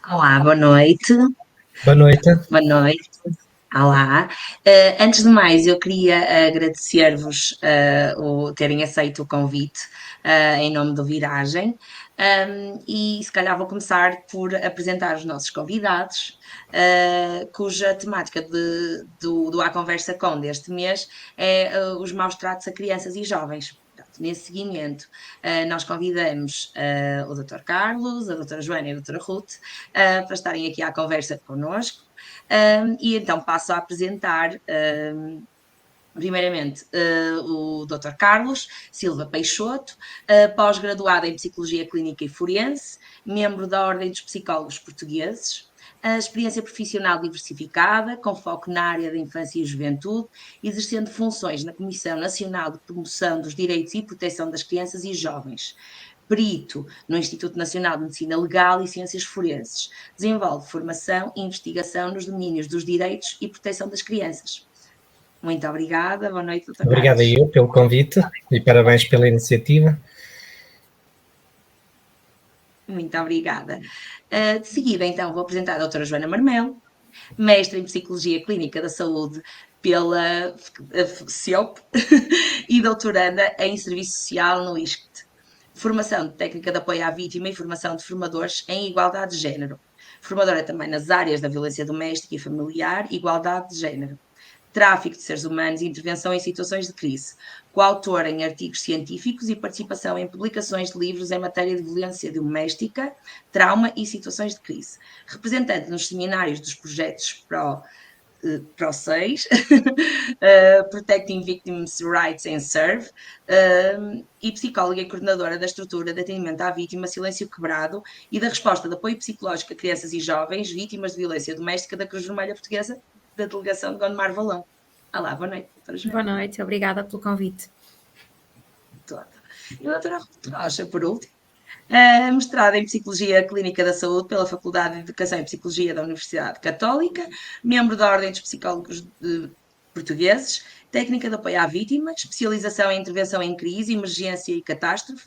Olá, boa noite. Boa noite. Boa noite. Olá. Antes de mais, eu queria agradecer-vos o terem aceito o convite em nome do Viragem. E se calhar vou começar por apresentar os nossos convidados, cuja temática do A Conversa Com deste mês é os maus tratos a crianças e jovens. Nesse seguimento, nós convidamos o Dr. Carlos, a Dra. Joana e a Dra. Ruth para estarem aqui à conversa connosco. E então passo a apresentar, primeiramente, o Dr. Carlos Silva Peixoto, pós-graduado em Psicologia Clínica e Forense, membro da Ordem dos Psicólogos Portugueses, a experiência profissional diversificada, com foco na área da infância e juventude, exercendo funções na Comissão Nacional de Promoção dos Direitos e Proteção das Crianças e Jovens. Perito no Instituto Nacional de Medicina Legal e Ciências Forenses. Desenvolve formação e investigação nos domínios dos direitos e proteção das crianças. Muito obrigada. Boa noite, Dr. Obrigado Carlos. eu pelo convite e parabéns pela iniciativa. Muito obrigada. De seguida, então, vou apresentar a doutora Joana Marmelo, mestre em Psicologia Clínica da Saúde pela CIOP e doutoranda em Serviço Social no ISCTE. Formação de técnica de apoio à vítima e formação de formadores em igualdade de género. Formadora também nas áreas da violência doméstica e familiar, igualdade de género. Tráfico de seres humanos e intervenção em situações de crise, coautora em artigos científicos e participação em publicações de livros em matéria de violência doméstica, trauma e situações de crise. Representante nos seminários dos projetos Pro 6, Protecting Victims' Rights and Serve, e psicóloga e coordenadora da estrutura de atendimento à vítima Silêncio Quebrado e da resposta de apoio psicológico a crianças e jovens vítimas de violência doméstica da Cruz Vermelha Portuguesa, da delegação de Gondomar Valão. Olá, boa noite, doutora Joana. Boa noite, obrigada pelo convite. E a doutora Ruth Rocha, por último, mestrada em Psicologia Clínica da Saúde pela Faculdade de Educação e Psicologia da Universidade Católica, membro da Ordem dos Psicólogos Portugueses, técnica de apoio à vítima, especialização em intervenção em crise, emergência e catástrofe,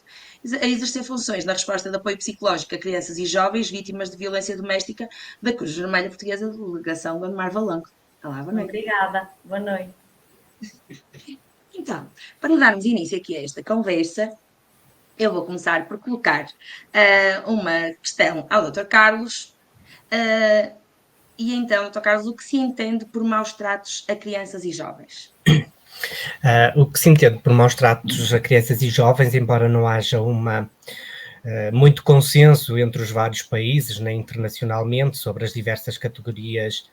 a exercer funções na resposta de apoio psicológico a crianças e jovens vítimas de violência doméstica da Cruz Vermelha Portuguesa, da delegação de Gondomar Valão. Olá, boa noite. Obrigada, boa noite. Então, para darmos início aqui a esta conversa, Eu vou começar por colocar uma questão ao Dr. Carlos. E então, Dr. Carlos, o que se entende por maus tratos a crianças e jovens? O que se entende por maus tratos a crianças e jovens, embora não haja muito consenso entre os vários países, nem internacionalmente, sobre as diversas categorias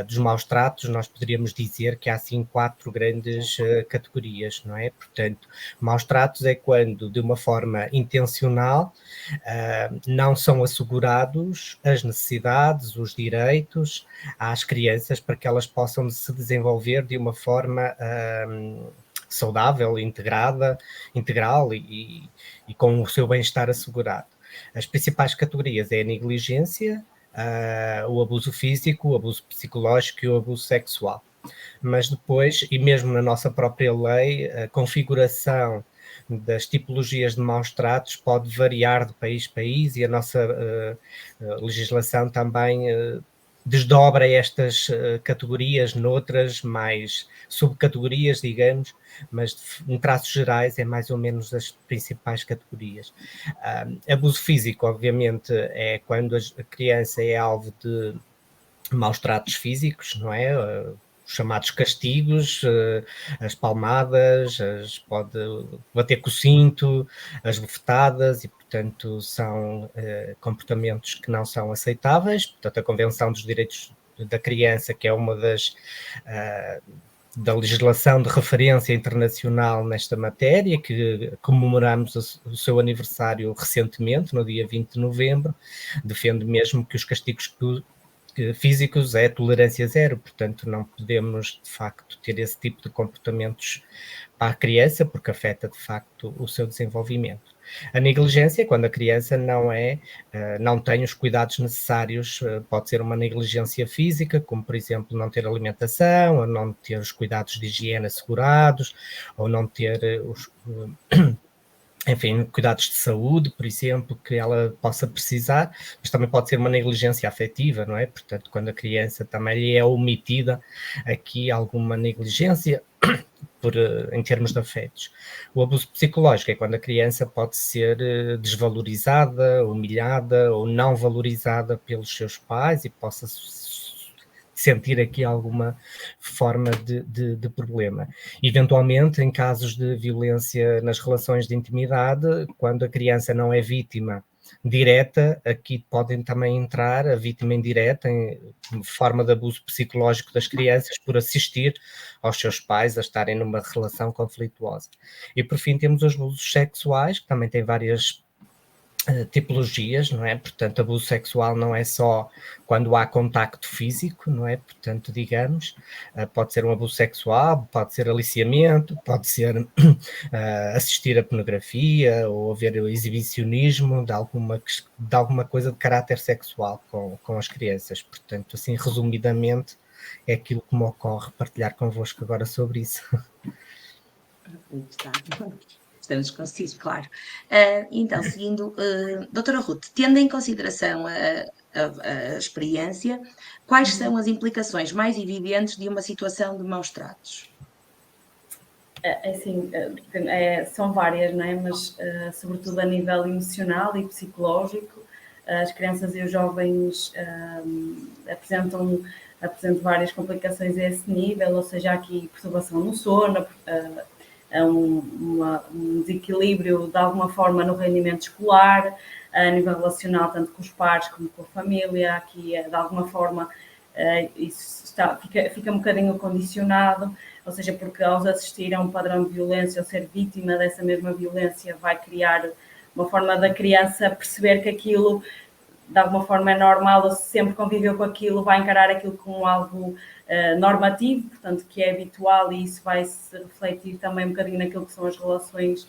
dos maus tratos, nós poderíamos dizer que há, assim, 4 grandes categorias, não é? Portanto, maus tratos é quando, de uma forma intencional, não são assegurados as necessidades, os direitos às crianças para que elas possam se desenvolver de uma forma saudável, integral e com o seu bem-estar assegurado. As principais categorias é a negligência, o abuso físico, o abuso psicológico e o abuso sexual. Mas depois, e mesmo na nossa própria lei, a configuração das tipologias de maus tratos pode variar de país para país e a nossa legislação também desdobra estas categorias noutras mais subcategorias, digamos, mas em traços gerais é mais ou menos as principais categorias. Abuso físico, obviamente, é quando a criança é alvo de maus tratos físicos, não é? Os chamados castigos, as palmadas, pode bater com o cinto, as bofetadas e, portanto, são comportamentos que não são aceitáveis. Portanto, a Convenção dos Direitos da Criança, que é uma da legislação de referência internacional nesta matéria, que comemoramos o seu aniversário recentemente, no dia 20 de novembro, defende mesmo que os castigos físicos é tolerância zero, portanto não podemos de facto ter esse tipo de comportamentos para a criança, porque afeta de facto o seu desenvolvimento. A negligência é quando a criança não tem os cuidados necessários, pode ser uma negligência física, como por exemplo não ter alimentação, ou não ter os cuidados de higiene assegurados, ou não ter enfim, cuidados de saúde, por exemplo, que ela possa precisar, mas também pode ser uma negligência afetiva, não é? Portanto, quando a criança também lhe é omitida aqui alguma negligência em termos de afetos. O abuso psicológico é quando a criança pode ser desvalorizada, humilhada ou não valorizada pelos seus pais e possa sentir aqui alguma forma de problema. Eventualmente, em casos de violência nas relações de intimidade, quando a criança não é vítima direta, aqui podem também entrar a vítima indireta em forma de abuso psicológico das crianças por assistir aos seus pais a estarem numa relação conflituosa. E por fim temos os abusos sexuais, que também têm várias tipologias, não é? Portanto, abuso sexual não é só quando há contacto físico, não é? Portanto, digamos, pode ser um abuso sexual, pode ser aliciamento, pode ser assistir a pornografia ou haver o exibicionismo de alguma coisa de caráter sexual com as crianças. Portanto, assim, resumidamente, é aquilo que me ocorre partilhar convosco agora sobre isso. Estamos concisos, claro. Então, seguindo, doutora Ruth, tendo em consideração a experiência, quais são as implicações mais evidentes de uma situação de maus tratos? Assim, são várias, não é? Mas sobretudo a nível emocional e psicológico, as crianças e os jovens apresentam várias complicações a esse nível, ou seja, há aqui perturbação no sono, um desequilíbrio de alguma forma no rendimento escolar, a nível relacional, tanto com os pares como com a família, aqui de alguma forma isso fica um bocadinho condicionado, ou seja, porque ao assistir a um padrão de violência ou ser vítima dessa mesma violência vai criar uma forma da criança perceber que aquilo de alguma forma é normal, ou se sempre conviveu com aquilo, vai encarar aquilo como algo normativo, portanto, que é habitual, e isso vai se refletir também um bocadinho naquilo que são as relações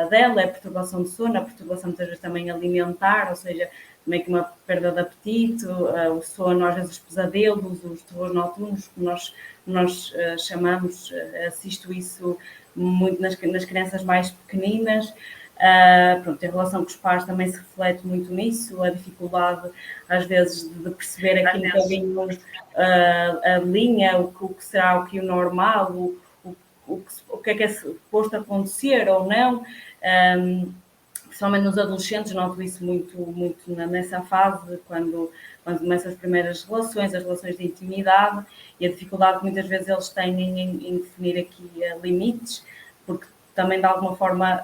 dela, a perturbação de sono, a perturbação muitas vezes também alimentar, ou seja, meio que uma perda de apetite, o sono, às vezes os pesadelos, os terrores noturnos, que nós chamamos, assisto isso muito nas crianças mais pequeninas. Pronto, em relação com os pais também se reflete muito nisso, a dificuldade às vezes de perceber aquilo que alguém a linha, o que será o normal, o que é suposto acontecer ou não. principalmente nos adolescentes, noto isso muito nessa fase, quando começam as primeiras relações, as relações de intimidade, e a dificuldade que muitas vezes eles têm em definir aqui limites, porque também de alguma forma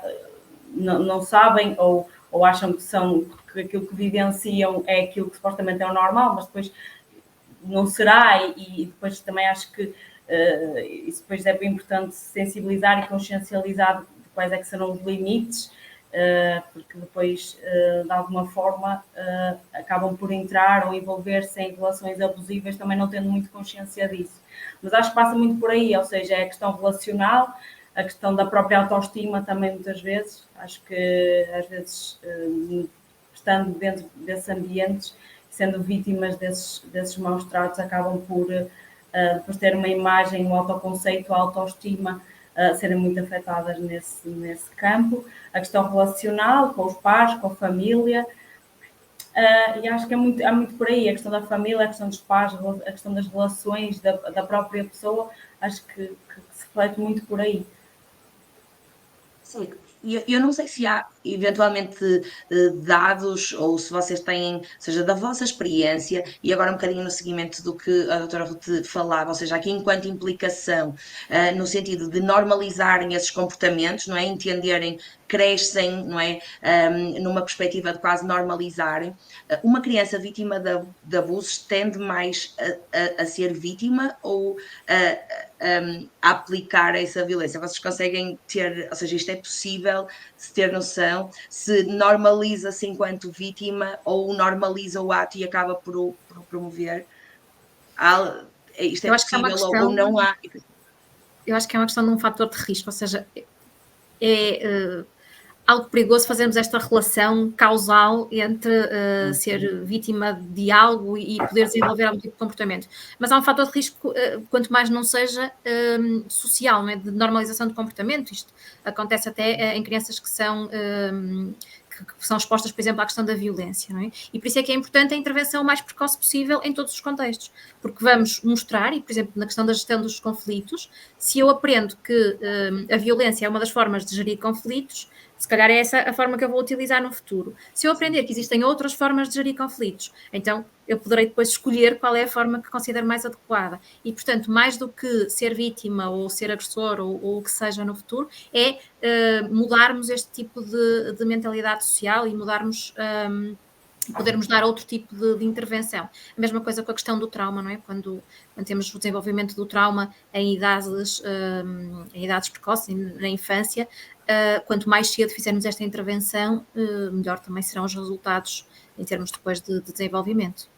não sabem ou acham que aquilo que vivenciam é aquilo que supostamente é o normal, mas depois não será, e depois também acho que isso depois é bem importante sensibilizar e consciencializar de quais é que serão os limites, porque depois, de alguma forma, acabam por entrar ou envolver-se em relações abusivas, também não tendo muito consciência disso. Mas acho que passa muito por aí, ou seja, é a questão relacional, a questão da própria autoestima também muitas vezes. Acho que às vezes, estando dentro desses ambientes, sendo vítimas desses maus tratos, acabam por depois ter uma imagem, um autoconceito, a autoestima, serem muito afetadas nesse campo. A questão relacional, com os pais, com a família, e acho que há muito por aí, a questão da família, a questão dos pais, a questão das relações da própria pessoa, acho que se reflete muito por aí. Sim, eu não sei se há eventualmente dados ou se vocês têm, seja da vossa experiência, e agora um bocadinho no seguimento do que a doutora Ruth falava, ou seja, aqui enquanto implicação, no sentido de normalizarem esses comportamentos, não é? Entenderem, crescem, não é? Numa perspectiva de quase normalizarem. Uma criança vítima de abusos tende mais a ser vítima ou a aplicar essa violência? Vocês conseguem ter, ou seja, isto é possível se ter noção, se normaliza-se enquanto vítima ou normaliza o ato e acaba por o promover? Isto é Eu acho que é uma possível questão, ou não há? eu acho que é uma questão de um fator de risco, ou seja, é algo perigoso fazermos esta relação causal entre ser vítima de algo e poder desenvolver algum tipo de comportamento. Mas há um fator de risco, quanto mais não seja social, não é? De normalização de comportamento. Isto acontece até em crianças que são expostas, por exemplo, à questão da violência, não é? E por isso é que é importante a intervenção o mais precoce possível em todos os contextos, porque vamos mostrar, e por exemplo, na questão da gestão dos conflitos, se eu aprendo que a violência é uma das formas de gerir conflitos, se calhar é essa a forma que eu vou utilizar no futuro. Se eu aprender que existem outras formas de gerir conflitos, então eu poderei depois escolher qual é a forma que considero mais adequada. E, portanto, mais do que ser vítima ou ser agressor ou o que seja no futuro, é mudarmos este tipo de mentalidade social e mudarmos... podermos dar outro tipo de intervenção. A mesma coisa com a questão do trauma, não é? Quando temos o desenvolvimento do trauma em idades precoces, na infância, quanto mais cedo fizermos esta intervenção, melhor também serão os resultados em termos depois de desenvolvimento.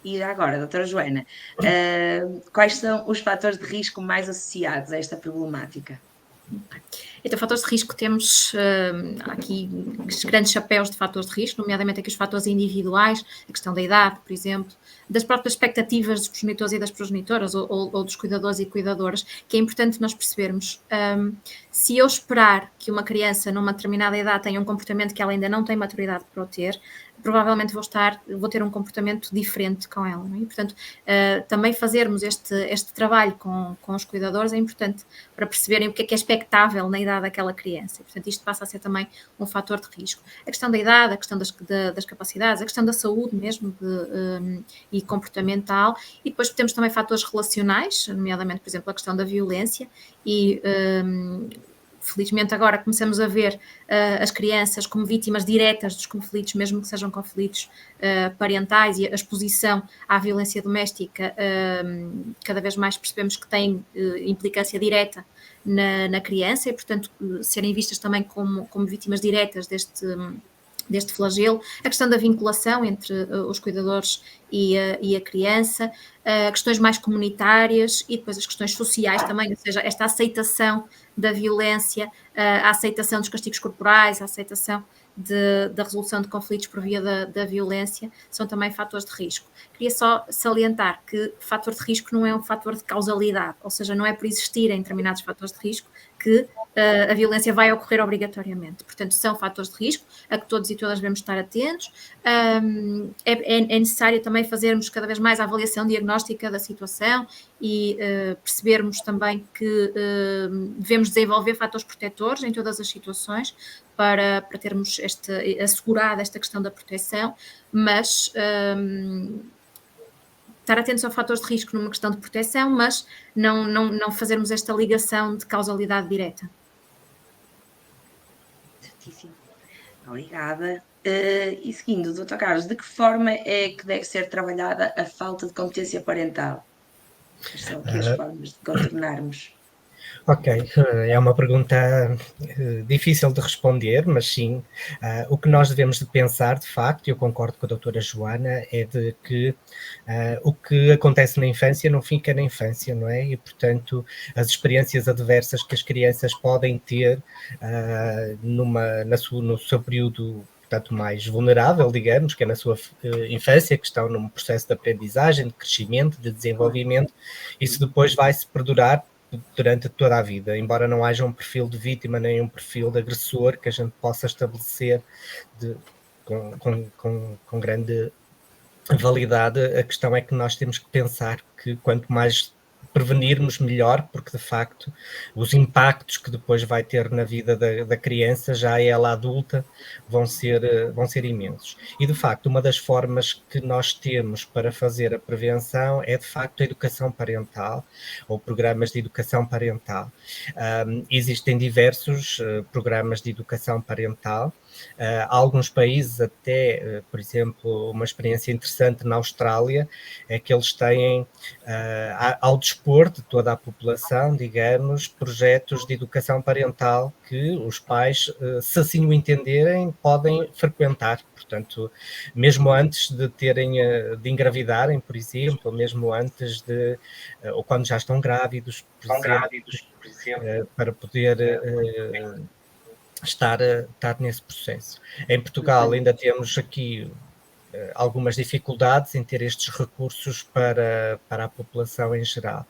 E agora, doutora Joana, quais são os fatores de risco mais associados a esta problemática? Então, fatores de risco, temos aqui grandes chapéus de fatores de risco, nomeadamente aqui os fatores individuais, a questão da idade, por exemplo, das próprias expectativas dos progenitores e das progenitoras, ou dos cuidadores e cuidadoras, que é importante nós percebermos. Se eu esperar que uma criança numa determinada idade tenha um comportamento que ela ainda não tem maturidade para o ter, provavelmente vou ter um comportamento diferente com ela, não é? E, portanto, também fazermos este trabalho com os cuidadores é importante para perceberem o que é expectável na idade daquela criança. E, portanto, isto passa a ser também um fator de risco. A questão da idade, a questão das capacidades, a questão da saúde mesmo e comportamental, e depois temos também fatores relacionais, nomeadamente, por exemplo, a questão da violência e... felizmente agora começamos a ver as crianças como vítimas diretas dos conflitos, mesmo que sejam conflitos parentais, e a exposição à violência doméstica cada vez mais percebemos que tem implicância direta na criança, e portanto serem vistas também como vítimas diretas deste flagelo. A questão da vinculação entre os cuidadores e a criança, questões mais comunitárias e depois as questões sociais também, ou seja, esta aceitação da violência, a aceitação dos castigos corporais, a aceitação da resolução de conflitos por via da violência, são também fatores de risco. Queria só salientar que fator de risco não é um fator de causalidade, ou seja, não é por existirem determinados fatores de risco que a violência vai ocorrer obrigatoriamente. Portanto, são fatores de risco a que todos e todas devemos estar atentos. É necessário também fazermos cada vez mais a avaliação diagnóstica da situação e percebermos também que devemos desenvolver fatores protetores em todas as situações para termos assegurada esta questão da proteção, mas estar atentos a fatores de risco numa questão de proteção, mas não fazermos esta ligação de causalidade direta. Certíssimo. Obrigada. E seguindo, Dr. Carlos, de que forma é que deve ser trabalhada a falta de competência parental? Quais são aqui as formas de contornarmos? Ok, é uma pergunta difícil de responder, mas sim, o que nós devemos de pensar, de facto, e eu concordo com a doutora Joana, é de que o que acontece na infância não fica na infância, não é? E, portanto, as experiências adversas que as crianças podem ter no seu período, portanto, mais vulnerável, digamos, que é na sua infância, que estão num processo de aprendizagem, de crescimento, de desenvolvimento, isso depois vai se perdurar durante toda a vida, embora não haja um perfil de vítima nem um perfil de agressor que a gente possa estabelecer com grande validade. A questão é que nós temos que pensar que quanto mais prevenirmos, melhor, porque de facto os impactos que depois vai ter na vida da criança, já ela adulta, vão ser imensos. E de facto, uma das formas que nós temos para fazer a prevenção é de facto a educação parental, ou programas de educação parental. Existem diversos programas de educação parental. Alguns países até, por exemplo, uma experiência interessante na Austrália é que eles têm, ao dispor de toda a população, digamos, projetos de educação parental que os pais, se assim o entenderem, podem frequentar. Portanto, mesmo antes de de engravidarem, por exemplo, ou mesmo antes ou quando já estão grávidos, por exemplo, para poder estar nesse processo. Em Portugal ainda temos aqui algumas dificuldades em ter estes recursos para a população em geral.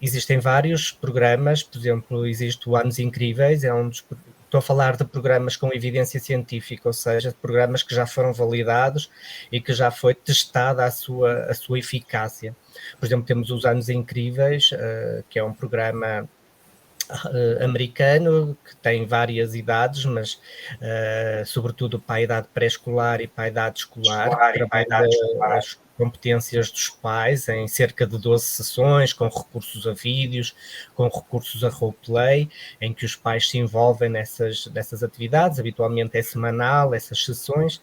Existem vários programas, por exemplo, existe o Anos Incríveis, estou a falar de programas com evidência científica, ou seja, de programas que já foram validados e que já foi testada a sua eficácia. Por exemplo, temos os Anos Incríveis, que é um programa americano, que tem várias idades, mas sobretudo para a idade pré-escolar e para a idade escolar, trabalha as competências dos pais em cerca de 12 sessões, com recursos a vídeos, com recursos a roleplay, em que os pais se envolvem nessas atividades, habitualmente é semanal, essas sessões.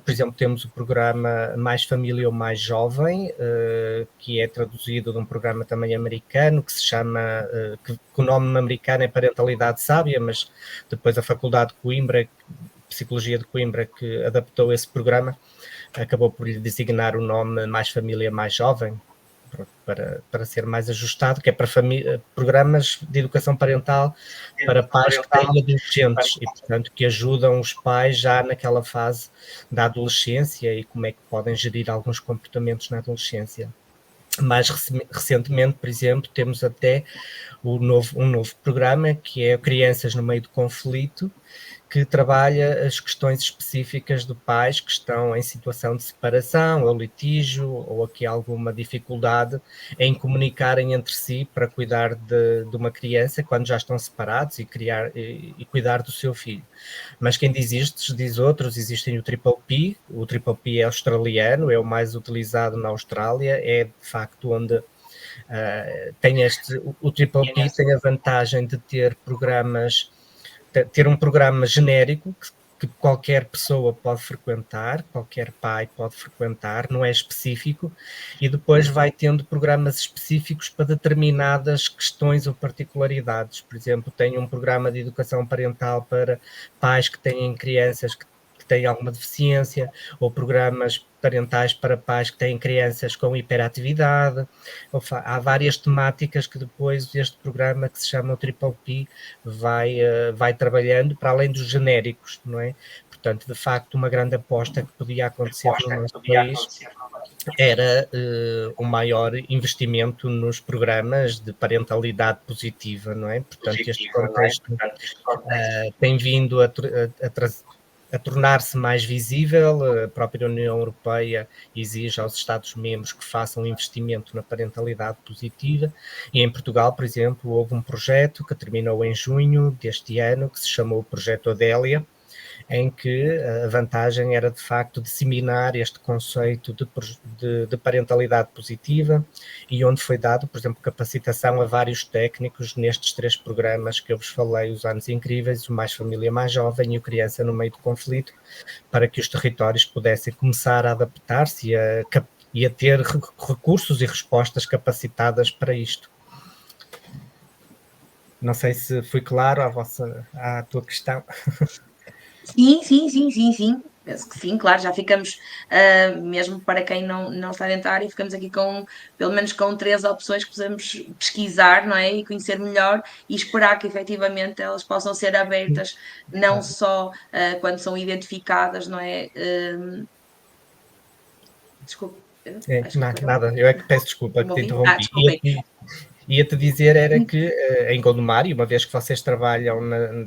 Por exemplo, temos o programa Mais Família ou Mais Jovem, que é traduzido de um programa também americano, que se chama, que o nome americano é Parentalidade Sábia, mas depois a Faculdade de Coimbra, Psicologia de Coimbra, que adaptou esse programa, acabou por lhe designar o nome Mais Família Mais Jovem, para ser mais ajustado, que é para programas de educação parental para pais que têm adolescentes e, portanto, que ajudam os pais já naquela fase da adolescência e como é que podem gerir alguns comportamentos na adolescência. Mais recentemente, por exemplo, temos até um novo programa que é Crianças no Meio do Conflito, que trabalha as questões específicas de pais que estão em situação de separação ou litígio ou aqui alguma dificuldade em comunicarem entre si para cuidar de uma criança quando já estão separados e cuidar do seu filho. Mas quem diz isto, diz outros, existem o Triple P é australiano, é o mais utilizado na Austrália, é de facto onde o Triple P tem a vantagem de ter um programa genérico que qualquer pessoa pode frequentar, qualquer pai pode frequentar, não é específico, e depois vai tendo programas específicos para determinadas questões ou particularidades. Por exemplo, tem um programa de educação parental para pais que têm crianças que têm alguma deficiência, ou programas parentais para pais que têm crianças com hiperatividade. Há várias temáticas que depois este programa, que se chama o Triple P, vai trabalhando para além dos genéricos, não é? Portanto, de facto, uma grande aposta que podia acontecer no nosso país era o maior investimento nos programas de parentalidade positiva, não é? Portanto, este contexto tem vindo a tornar-se mais visível. A própria União Europeia exige aos Estados-membros que façam investimento na parentalidade positiva, e em Portugal, por exemplo, houve um projeto que terminou em junho deste ano, que se chamou o Projeto Adélia, em que a vantagem era, de facto, disseminar este conceito de parentalidade positiva, e onde foi dado, por exemplo, capacitação a vários técnicos nestes 3 programas que eu vos falei: os Anos Incríveis, o Mais Família Mais Jovem e o Criança no Meio do Conflito, para que os territórios pudessem começar a adaptar-se e a ter recursos e respostas capacitadas para isto. Não sei se foi claro à tua questão. Sim. Penso que sim, claro, já ficamos, mesmo para quem não está dentro da área, ficamos aqui com, pelo menos com 3 opções que podemos pesquisar, não é? E conhecer melhor e esperar que efetivamente elas possam ser abertas, não só quando são identificadas, não é? Desculpe. Nada, eu é que peço desculpa que te interrompi. Desculpem. Ia-te dizer era que em Gondomar, e uma vez que vocês trabalham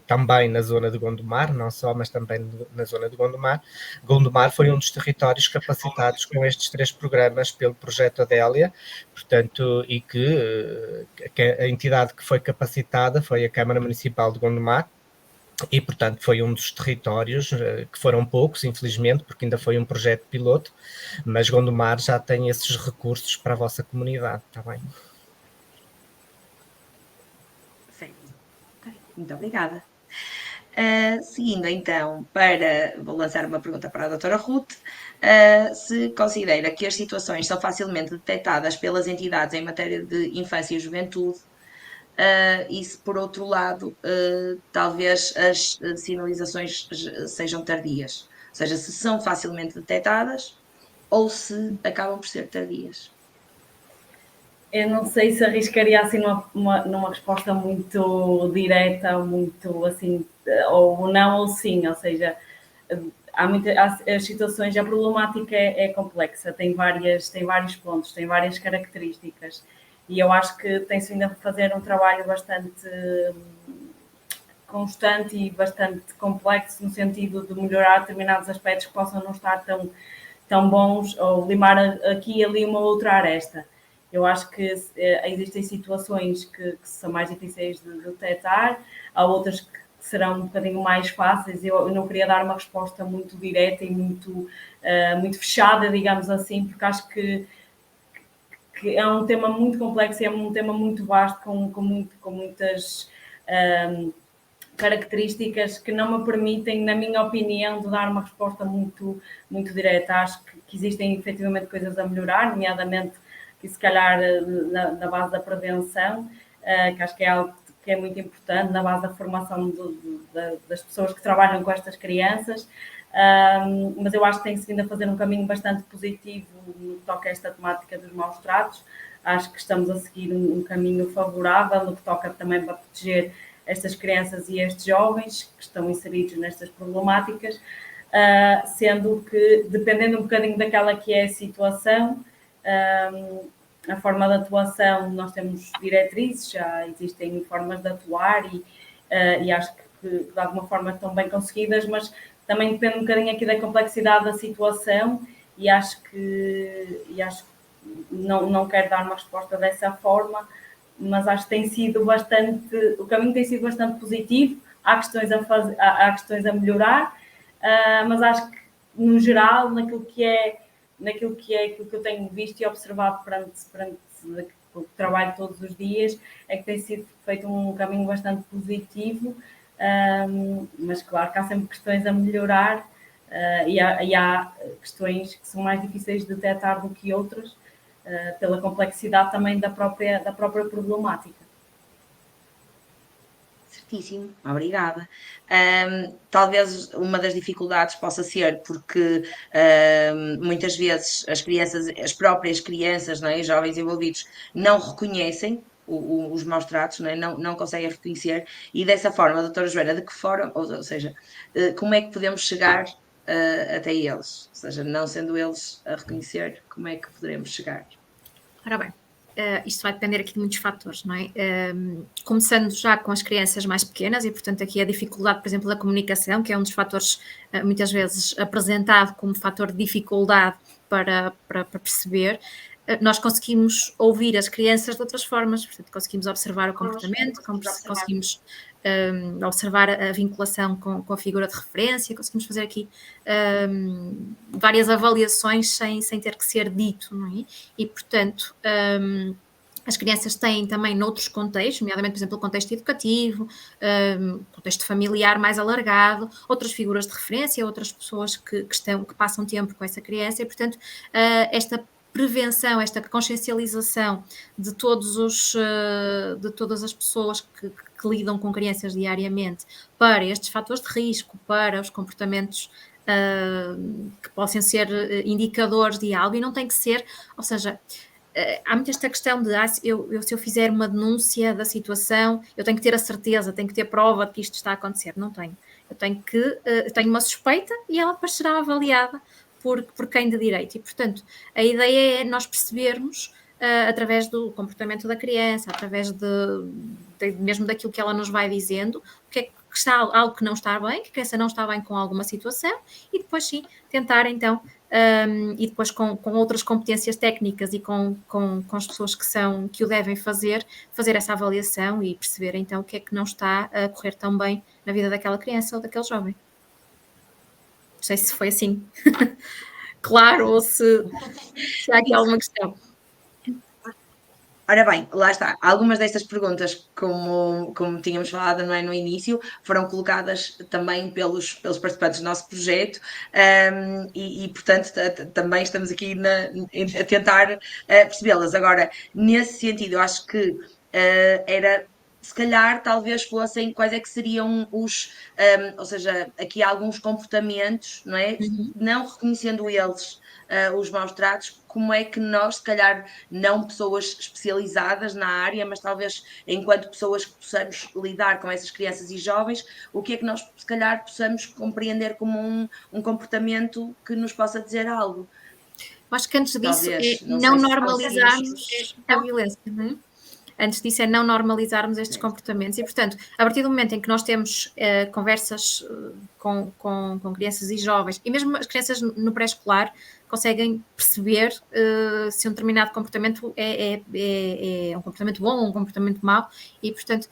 também na zona de Gondomar, não só, mas também na zona de Gondomar, Gondomar foi um dos territórios capacitados com estes 3 programas pelo Projeto Adélia, portanto, e que a entidade que foi capacitada foi a Câmara Municipal de Gondomar, e, portanto, foi um dos territórios, que foram poucos, infelizmente, porque ainda foi um projeto piloto, mas Gondomar já tem esses recursos para a vossa comunidade, está bem? Muito obrigada. Seguindo então, vou lançar uma pergunta para a doutora Ruth, se considera que as situações são facilmente detectadas pelas entidades em matéria de infância e juventude, e se por outro lado, talvez as sinalizações sejam tardias, ou seja, se são facilmente detectadas ou se acabam por ser tardias. Eu não sei se arriscaria assim numa resposta muito direta, muito assim, ou não ou sim, ou seja, há as situações, a problemática é complexa, tem vários pontos, tem várias características, e eu acho que tem-se ainda a fazer um trabalho bastante constante e bastante complexo no sentido de melhorar determinados aspectos que possam não estar tão bons, ou limar aqui e ali uma outra aresta. Eu acho que existem situações que são mais difíceis de detectar, há outras que serão um bocadinho mais fáceis. Eu não queria dar uma resposta muito direta e muito fechada, digamos assim, porque acho que é um tema muito complexo e é um tema muito vasto, com muitas características que não me permitem, na minha opinião, de dar uma resposta muito direta. Acho que existem efetivamente coisas a melhorar, nomeadamente que se calhar na base da prevenção, que acho que é algo que é muito importante, na base da formação das pessoas que trabalham com estas crianças, mas eu acho que tem-se vindo a fazer um caminho bastante positivo no que toca a esta temática dos maus tratos. Acho que estamos a seguir um caminho favorável no que toca também para proteger estas crianças e estes jovens que estão inseridos nestas problemáticas, sendo que, dependendo um bocadinho daquela que é a situação, a forma de atuação, nós temos diretrizes, já existem formas de atuar e acho que de alguma forma estão bem conseguidas, mas também depende um bocadinho aqui da complexidade da situação e acho que não quero dar uma resposta dessa forma, mas acho que tem sido o caminho tem sido bastante positivo, há questões a melhorar, mas acho que no geral, naquilo que eu tenho visto e observado perante o trabalho todos os dias, é que tem sido feito um caminho bastante positivo, mas claro que há sempre questões a melhorar, e há questões que são mais difíceis de detectar do que outras, pela complexidade também da própria problemática. Certíssimo, obrigada. Talvez uma das dificuldades possa ser porque muitas vezes as próprias crianças, não é, os jovens envolvidos não reconhecem os maus tratos, não conseguem reconhecer, e dessa forma, doutora Joana, de que forma, ou seja, como é que podemos chegar até eles. Ou seja, não sendo eles a reconhecer, como é que poderemos chegar? Ora bem, isto vai depender aqui de muitos fatores, não é? Começando já com as crianças mais pequenas e, portanto, aqui a dificuldade, por exemplo, da comunicação, que é um dos fatores muitas vezes apresentado como fator de dificuldade para perceber. Nós conseguimos ouvir as crianças de outras formas, portanto, conseguimos observar o comportamento, conseguimos observar a vinculação com a figura de referência, conseguimos fazer aqui várias avaliações sem ter que ser dito, não é? E, portanto, as crianças têm também noutros contextos, nomeadamente, por exemplo, o contexto educativo, contexto familiar mais alargado, outras figuras de referência, outras pessoas que passam tempo com essa criança e, portanto, esta prevenção, esta consciencialização de todas as pessoas que lidam com crianças diariamente para estes fatores de risco, para os comportamentos que possam ser indicadores de algo e não tem que ser, ou seja, há muito esta questão de se eu fizer uma denúncia da situação, eu tenho que ter a certeza, tenho que ter prova de que isto está a acontecer. Não tenho. Eu tenho uma suspeita e ela depois será avaliada por quem de direito. E, portanto, a ideia é nós percebermos, através do comportamento da criança, através mesmo daquilo que ela nos vai dizendo, o que é que está algo que não está bem, que a criança não está bem com alguma situação, e depois sim, tentar então, e depois com outras competências técnicas e com as pessoas que o devem fazer essa avaliação e perceber então o que é que não está a correr tão bem na vida daquela criança ou daquele jovem. Não sei se foi assim claro ou se há aqui alguma questão. Ora bem, lá está. Algumas destas perguntas, como tínhamos falado, não é, no início, foram colocadas também pelos participantes do nosso projeto e portanto, também estamos aqui a tentar percebê-las. Agora, nesse sentido, eu acho que era, se calhar, talvez fossem quais é que seriam ou seja, aqui há alguns comportamentos, não é? Não reconhecendo eles os maus tratos, como é que nós, se calhar, não pessoas especializadas na área, mas talvez enquanto pessoas que possamos lidar com essas crianças e jovens, o que é que nós, se calhar, possamos compreender como um comportamento que nos possa dizer algo? Eu acho que antes disso Talvez, é não não sei se normalizarmos a violência, não é? Antes disso é não normalizarmos estes comportamentos e, portanto, a partir do momento em que nós temos conversas com crianças e jovens, e mesmo as crianças no pré-escolar conseguem perceber se um determinado comportamento é um comportamento bom ou um comportamento mau e, portanto,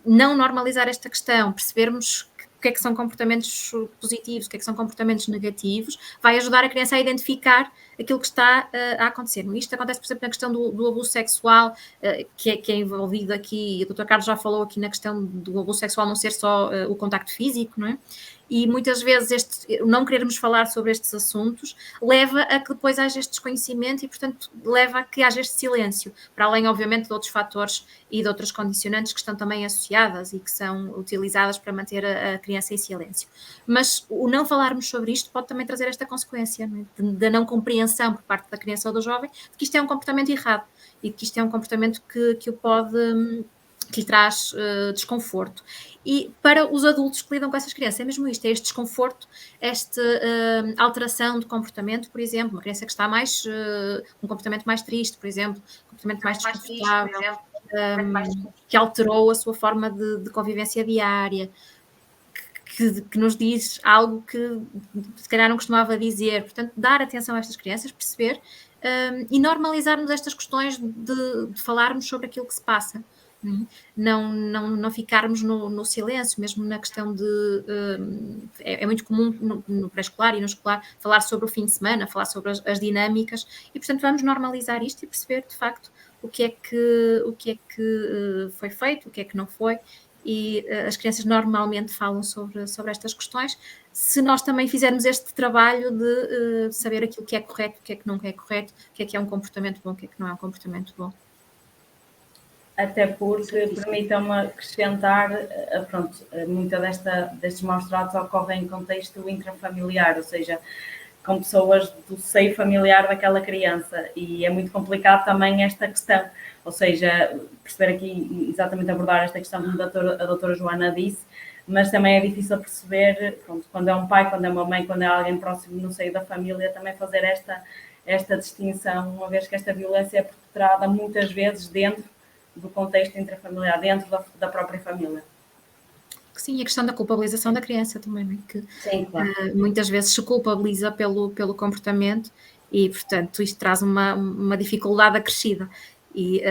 não normalizar esta questão, percebermos o que é que são comportamentos positivos, o que é que são comportamentos negativos, vai ajudar a criança a identificar aquilo que está a acontecer. Isto acontece, por exemplo, na questão do abuso sexual, que é envolvido aqui, e o Dr. Carlos já falou aqui na questão do abuso sexual não ser só o contacto físico, não é? E muitas vezes não querermos falar sobre estes assuntos leva a que depois haja este desconhecimento e, portanto, leva a que haja este silêncio, para além, obviamente, de outros fatores e de outras condicionantes que estão também associadas e que são utilizadas para manter a criança em silêncio. Mas o não falarmos sobre isto pode também trazer esta consequência, não é? Da não compreensão por parte da criança ou do jovem de que isto é um comportamento errado e que isto é um comportamento que lhe traz desconforto. E para os adultos que lidam com essas crianças, é mesmo isto, é este desconforto, esta alteração de comportamento, por exemplo, uma criança que está um comportamento mais triste, por exemplo, um comportamento mais desconfortável, que alterou a sua forma de convivência diária, que nos diz algo que se calhar não costumava dizer. Portanto, dar atenção a estas crianças, perceber e normalizarmos estas questões de falarmos sobre aquilo que se passa. Não ficarmos no silêncio, mesmo na questão de... é muito comum no pré-escolar e no escolar falar sobre o fim de semana, falar sobre as dinâmicas e, portanto, vamos normalizar isto e perceber, de facto, o que é que foi feito, o que é que não foi, e as crianças normalmente falam sobre estas questões. Se nós também fizermos este trabalho de saber aquilo que é correto, o que é que não é correto, o que é um comportamento bom, o que é que não é um comportamento bom. Até porque permitam-me acrescentar, pronto, muita destes maus tratos ocorrem em contexto intrafamiliar, ou seja, com pessoas do seio familiar daquela criança, e é muito complicado também esta questão, ou seja, perceber aqui, exatamente abordar esta questão que a doutora Joana disse, mas também é difícil perceber, pronto, quando é um pai, quando é uma mãe, quando é alguém próximo no seio da família, também fazer esta distinção, uma vez que esta violência é perpetrada muitas vezes dentro do contexto intrafamiliar, dentro da própria família. Sim, a questão da culpabilização da criança também, não é? Que Sim, claro. Muitas vezes se culpabiliza pelo comportamento e, portanto, isto traz uma dificuldade acrescida. E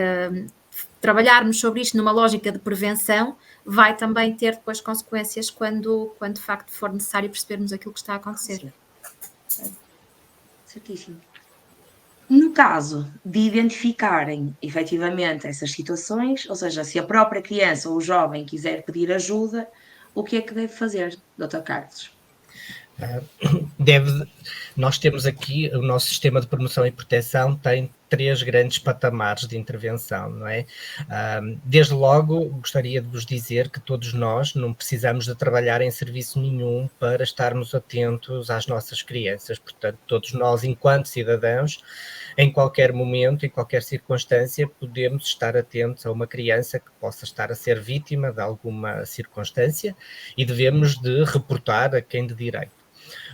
trabalharmos sobre isto numa lógica de prevenção vai também ter depois consequências quando de facto for necessário percebermos aquilo que está a acontecer. Certíssimo. No caso de identificarem efetivamente essas situações, ou seja, se a própria criança ou o jovem quiser pedir ajuda, o que é que deve fazer, Dr. Carlos? Nós temos aqui, o nosso sistema de promoção e proteção tem 3 grandes patamares de intervenção, não é? Desde logo, gostaria de vos dizer que todos nós não precisamos de trabalhar em serviço nenhum para estarmos atentos às nossas crianças. Portanto, todos nós, enquanto cidadãos, em qualquer momento, em qualquer circunstância, podemos estar atentos a uma criança que possa estar a ser vítima de alguma circunstância e devemos de reportar a quem de direito.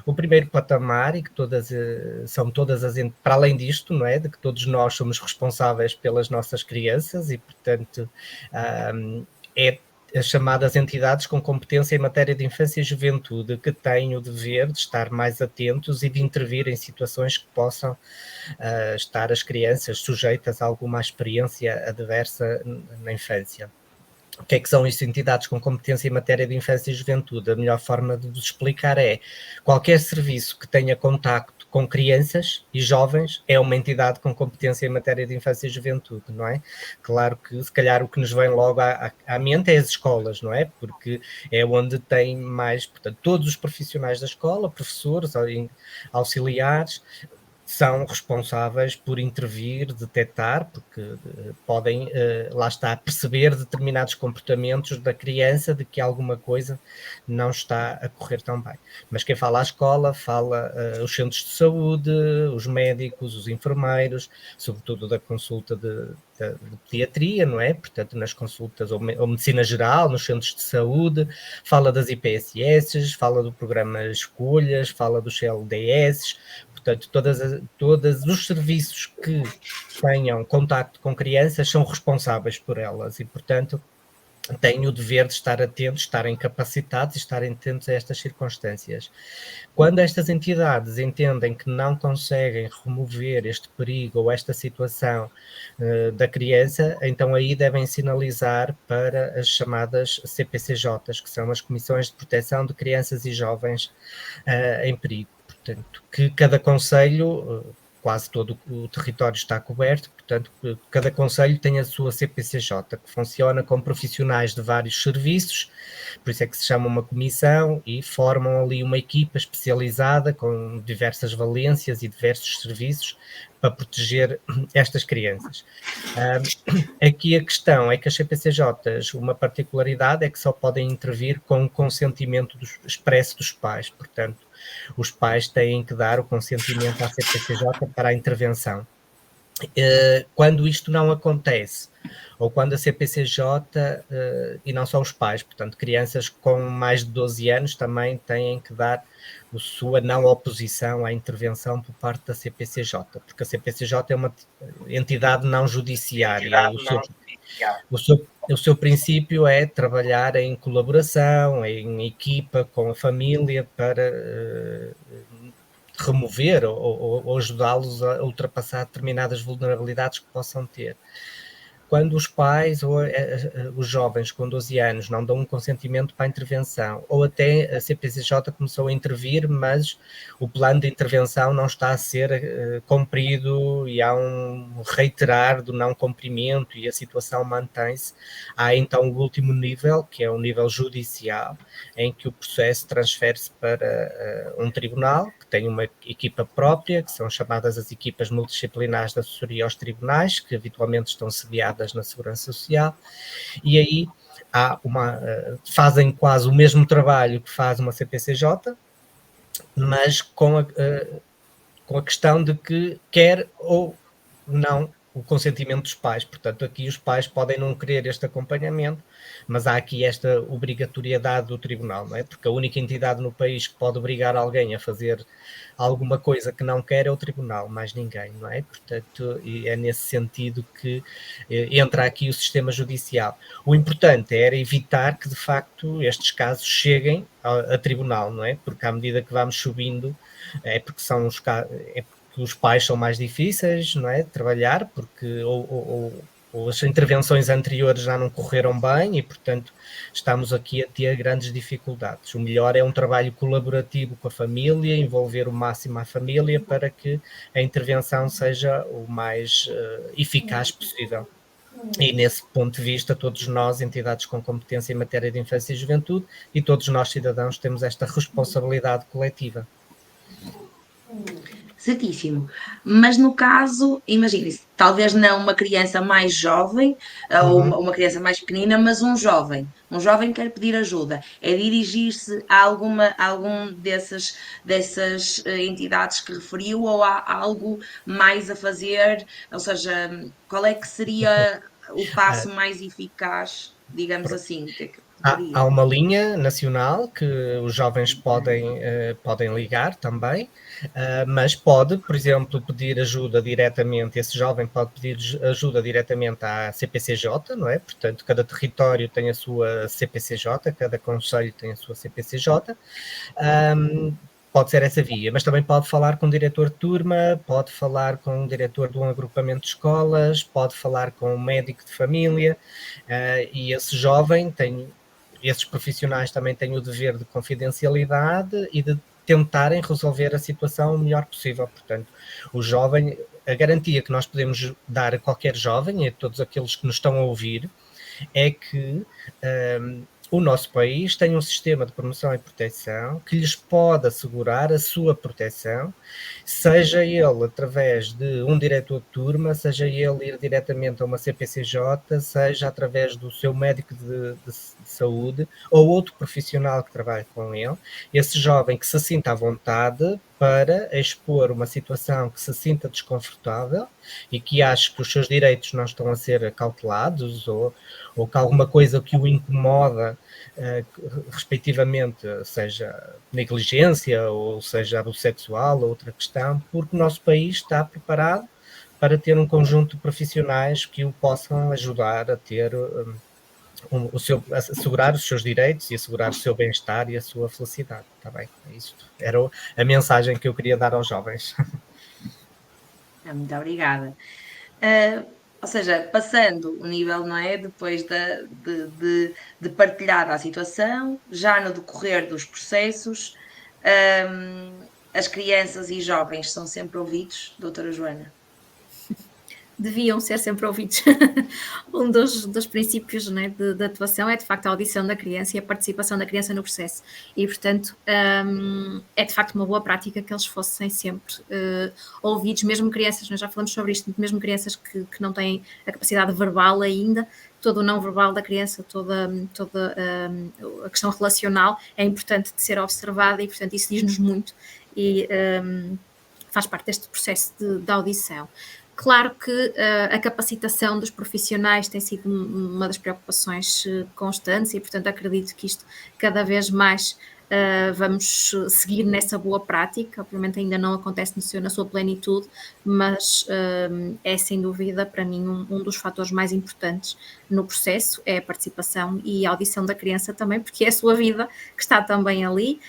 O primeiro patamar, e que são todas para além disto, não é? De que todos nós somos responsáveis pelas nossas crianças e, portanto, é as chamadas entidades com competência em matéria de infância e juventude, que têm o dever de estar mais atentos e de intervir em situações que possam estar as crianças sujeitas a alguma experiência adversa na infância. O que é que são as entidades com competência em matéria de infância e juventude? A melhor forma de vos explicar é qualquer serviço que tenha contacto com crianças e jovens é uma entidade com competência em matéria de infância e juventude, não é? Claro que, se calhar, o que nos vem logo à mente é as escolas, não é? Porque é onde tem mais, portanto, todos os profissionais da escola, professores, auxiliares, são responsáveis por intervir, detectar, porque podem, lá está, perceber determinados comportamentos da criança de que alguma coisa não está a correr tão bem. Mas quem fala à escola, fala os centros de saúde, os médicos, os enfermeiros, sobretudo da consulta de pediatria, não é? Portanto, nas consultas ou medicina geral, nos centros de saúde, fala das IPSS, fala do programa Escolhas, fala dos CLDS. Portanto, todos os serviços que tenham contacto com crianças são responsáveis por elas e, portanto, têm o dever de estar atentos, estarem capacitados e estarem atentos a estas circunstâncias. Quando estas entidades entendem que não conseguem remover este perigo ou esta situação da criança, então aí devem sinalizar para as chamadas CPCJs, que são as Comissões de Proteção de Crianças e Jovens em Perigo. Portanto, que cada concelho, quase todo o território está coberto, portanto, cada concelho tem a sua CPCJ, que funciona com profissionais de vários serviços, por isso é que se chama uma comissão e formam ali uma equipa especializada com diversas valências e diversos serviços para proteger estas crianças. Aqui a questão é que as CPCJs, uma particularidade é que só podem intervir com o consentimento expresso dos pais, portanto, os pais têm que dar o consentimento à CPCJ para a intervenção. Quando isto não acontece, ou quando a CPCJ, e não só os pais, portanto, crianças com mais de 12 anos também têm que dar a sua não oposição à intervenção por parte da CPCJ, porque a CPCJ é uma entidade não judiciária. O seu princípio é trabalhar em colaboração, em equipa com a família para remover ou ajudá-los a ultrapassar determinadas vulnerabilidades que possam ter. Quando os pais ou os jovens com 12 anos não dão um consentimento para a intervenção, ou até a CPCJ começou a intervir, mas o plano de intervenção não está a ser cumprido e há um reiterar do não cumprimento e a situação mantém-se, há então o último nível, que é o nível judicial, em que o processo transfere-se para um tribunal, que tem uma equipa própria, que são chamadas as equipas multidisciplinares de assessoria aos tribunais, que habitualmente estão sediadas na Segurança Social, e aí fazem quase o mesmo trabalho que faz uma CPCJ, mas com a questão de que quer ou não o consentimento dos pais. Portanto, aqui os pais podem não querer este acompanhamento, mas há aqui esta obrigatoriedade do tribunal, não é? Porque a única entidade no país que pode obrigar alguém a fazer alguma coisa que não quer é o tribunal, mais ninguém, não é? Portanto, e é nesse sentido que entra aqui o sistema judicial. O importante era evitar que, de facto, estes casos cheguem a tribunal, não é? Porque à medida que vamos subindo, é porque são os casos, os pais são mais difíceis, não é, de trabalhar, porque ou as intervenções anteriores já não correram bem e, portanto, estamos aqui a ter grandes dificuldades. O melhor é um trabalho colaborativo com a família, envolver o máximo a família para que a intervenção seja o mais eficaz possível. E, nesse ponto de vista, todos nós, entidades com competência em matéria de infância e juventude, e todos nós, cidadãos, temos esta responsabilidade coletiva. Certíssimo. Mas no caso, imagine-se, talvez não uma criança mais jovem, ou uma criança mais pequenina, mas um jovem. Um jovem quer pedir ajuda. É dirigir-se a algum dessas entidades que referiu, ou há algo mais a fazer? Ou seja, qual é que seria o passo mais eficaz, digamos assim? O que é que Há uma linha nacional que os jovens podem ligar também, mas pode, por exemplo, pedir ajuda diretamente, esse jovem pode pedir ajuda diretamente à CPCJ, não é? Portanto, cada território tem a sua CPCJ, cada concelho tem a sua CPCJ, pode ser essa via, mas também pode falar com o diretor de turma, pode falar com o diretor de um agrupamento de escolas, pode falar com um médico de família, e esse jovem esses profissionais também têm o dever de confidencialidade e de tentarem resolver a situação o melhor possível. Portanto, o jovem, a garantia que nós podemos dar a qualquer jovem e a todos aqueles que nos estão a ouvir é que o nosso país tem um sistema de promoção e proteção que lhes pode assegurar a sua proteção, seja ele através de um diretor de turma, seja ele ir diretamente a uma CPCJ, seja através do seu médico de saúde ou outro profissional que trabalhe com ele. Esse jovem que se sinta à vontade para expor uma situação que se sinta desconfortável e que ache que os seus direitos não estão a ser cautelados ou que alguma coisa que o incomoda, respectivamente, seja negligência ou seja abuso sexual ou outra questão, porque o nosso país está preparado para ter um conjunto de profissionais que o possam ajudar a ter assegurar os seus direitos e assegurar o seu bem-estar e a sua felicidade. Está bem? É isso. Era a mensagem que eu queria dar aos jovens. Muito obrigada. Ou seja, passando o nível, não é? Depois de partilhar a situação, já no decorrer dos processos, as crianças e jovens são sempre ouvidos, doutora Joana? Deviam ser sempre ouvidos. Um dos princípios, né, de atuação é de facto a audição da criança e a participação da criança no processo e, portanto, é de facto uma boa prática que eles fossem sempre ouvidos, mesmo crianças, nós já falamos sobre isto, mesmo crianças que não têm a capacidade verbal ainda, todo o não verbal da criança, toda a questão relacional é importante de ser observada e, portanto, isso diz-nos muito e faz parte deste processo de audição. Claro que a capacitação dos profissionais tem sido uma das preocupações constantes e, portanto, acredito que isto cada vez mais vamos seguir nessa boa prática. Obviamente ainda não acontece na sua plenitude, mas é sem dúvida para mim um dos fatores mais importantes no processo, é a participação e a audição da criança também, porque é a sua vida que está também ali.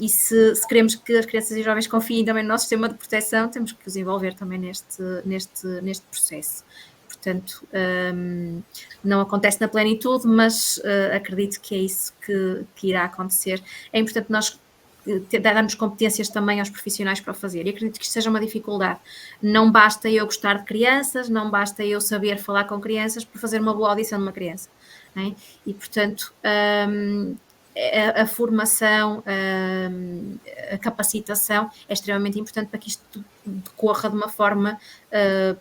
E se queremos que as crianças e jovens confiem também no nosso sistema de proteção, temos que os envolver também neste processo. Portanto, não acontece na plenitude, mas acredito que é isso que irá acontecer. É importante nós darmos competências também aos profissionais para o fazer, e acredito que isto seja uma dificuldade. Não basta eu gostar de crianças, não basta eu saber falar com crianças para fazer uma boa audição de uma criança, não é? E, portanto, a formação, a capacitação é extremamente importante para que isto decorra de uma forma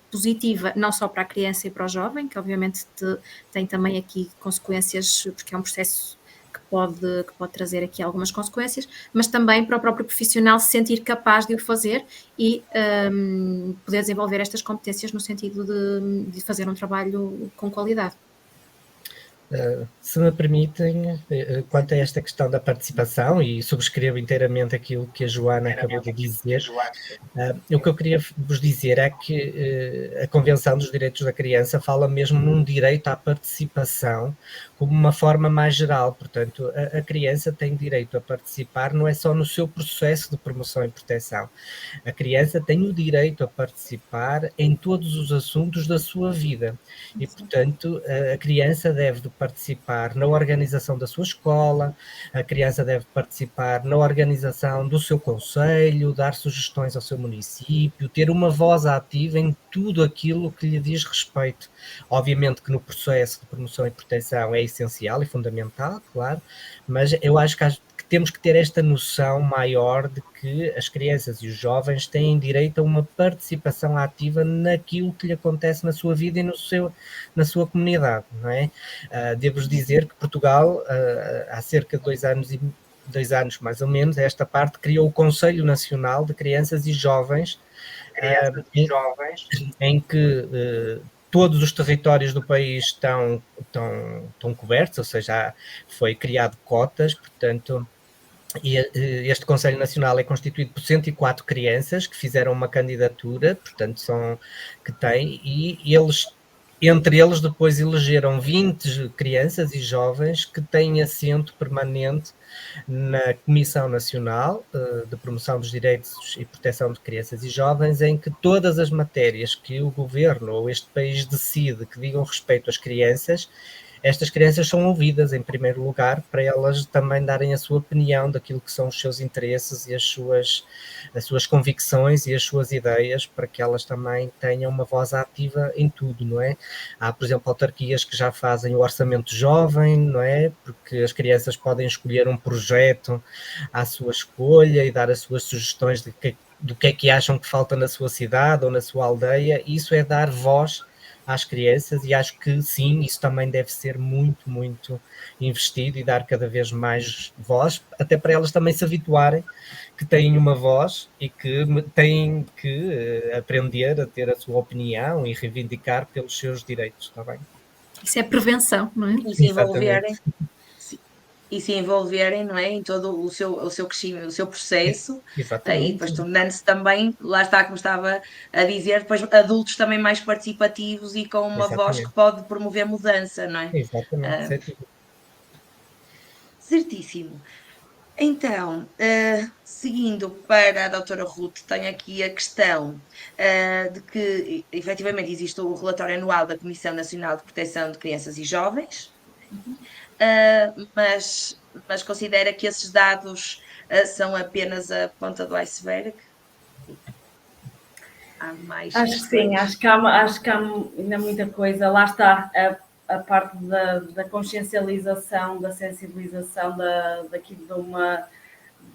positiva, não só para a criança e para o jovem, que obviamente tem também aqui consequências, porque é um processo que pode trazer aqui algumas consequências, mas também para o próprio profissional se sentir capaz de o fazer e poder desenvolver estas competências no sentido de fazer um trabalho com qualidade. Se me permitem, quanto a esta questão da participação, e subscrevo inteiramente aquilo que a Joana acabou de dizer, o que eu queria vos dizer é que a Convenção dos Direitos da Criança fala mesmo num direito à participação como uma forma mais geral. Portanto, a criança tem direito a participar, não é só no seu processo de promoção e proteção. A criança tem o direito a participar em todos os assuntos da sua vida e, portanto, a criança deve participar na organização da sua escola, a criança deve participar na organização do seu concelho, dar sugestões ao seu município, ter uma voz ativa em tudo aquilo que lhe diz respeito. Obviamente que no processo de promoção e proteção é essencial e fundamental, claro, mas eu acho que temos que ter esta noção maior de que as crianças e os jovens têm direito a uma participação ativa naquilo que lhe acontece na sua vida e na sua comunidade, não é? Devo-vos dizer que Portugal, há cerca de 2 anos mais ou menos, esta parte, criou o Conselho Nacional de Crianças e Jovens, em que todos os territórios do país estão cobertos, ou seja, foi criado cotas, portanto. E este Conselho Nacional é constituído por 104 crianças que fizeram uma candidatura, portanto, entre eles depois elegeram 20 crianças e jovens que têm assento permanente na Comissão Nacional de Promoção dos Direitos e Proteção de Crianças e Jovens, em que todas as matérias que o governo ou este país decide que digam respeito às crianças, estas crianças são ouvidas em primeiro lugar para elas também darem a sua opinião daquilo que são os seus interesses e as suas convicções e as suas ideias, para que elas também tenham uma voz ativa em tudo, não é? Há, por exemplo, autarquias que já fazem o orçamento jovem, não é? Porque as crianças podem escolher um projeto à sua escolha e dar as suas sugestões do que é que acham que falta na sua cidade ou na sua aldeia. Isso é dar voz às crianças e acho que sim, isso também deve ser muito, muito investido e dar cada vez mais voz, até para elas também se habituarem que têm uma voz e que têm que aprender a ter a sua opinião e reivindicar pelos seus direitos, está bem? Isso é prevenção, não é? E se envolverem, não é, em todo o seu crescimento, o seu processo, Exatamente. E depois tornando-se também, lá está, como estava a dizer, depois adultos também mais participativos e com uma voz que pode promover mudança, não é? Exatamente, certíssimo. Então, seguindo para a doutora Ruth, tenho aqui a questão de que, efetivamente, existe o relatório anual da Comissão Nacional de Proteção de Crianças e Jovens, mas considera que esses dados são apenas a ponta do iceberg? Há mais acho que sim, acho que há ainda muita coisa. Lá está a parte da consciencialização, da sensibilização, daqui de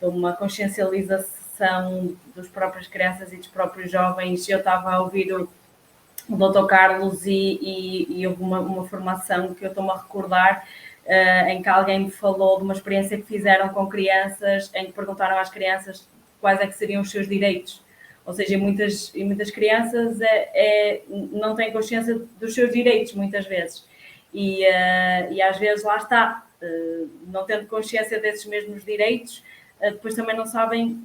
uma consciencialização dos próprias crianças e dos próprios jovens. Eu estava a ouvir o Dr. Carlos e houve uma formação que eu estou-me a recordar, em que alguém me falou de uma experiência que fizeram com crianças, em que perguntaram às crianças quais é que seriam os seus direitos. Ou seja, muitas crianças não têm consciência dos seus direitos, muitas vezes. E às vezes, lá está, não tendo consciência desses mesmos direitos, depois também não sabem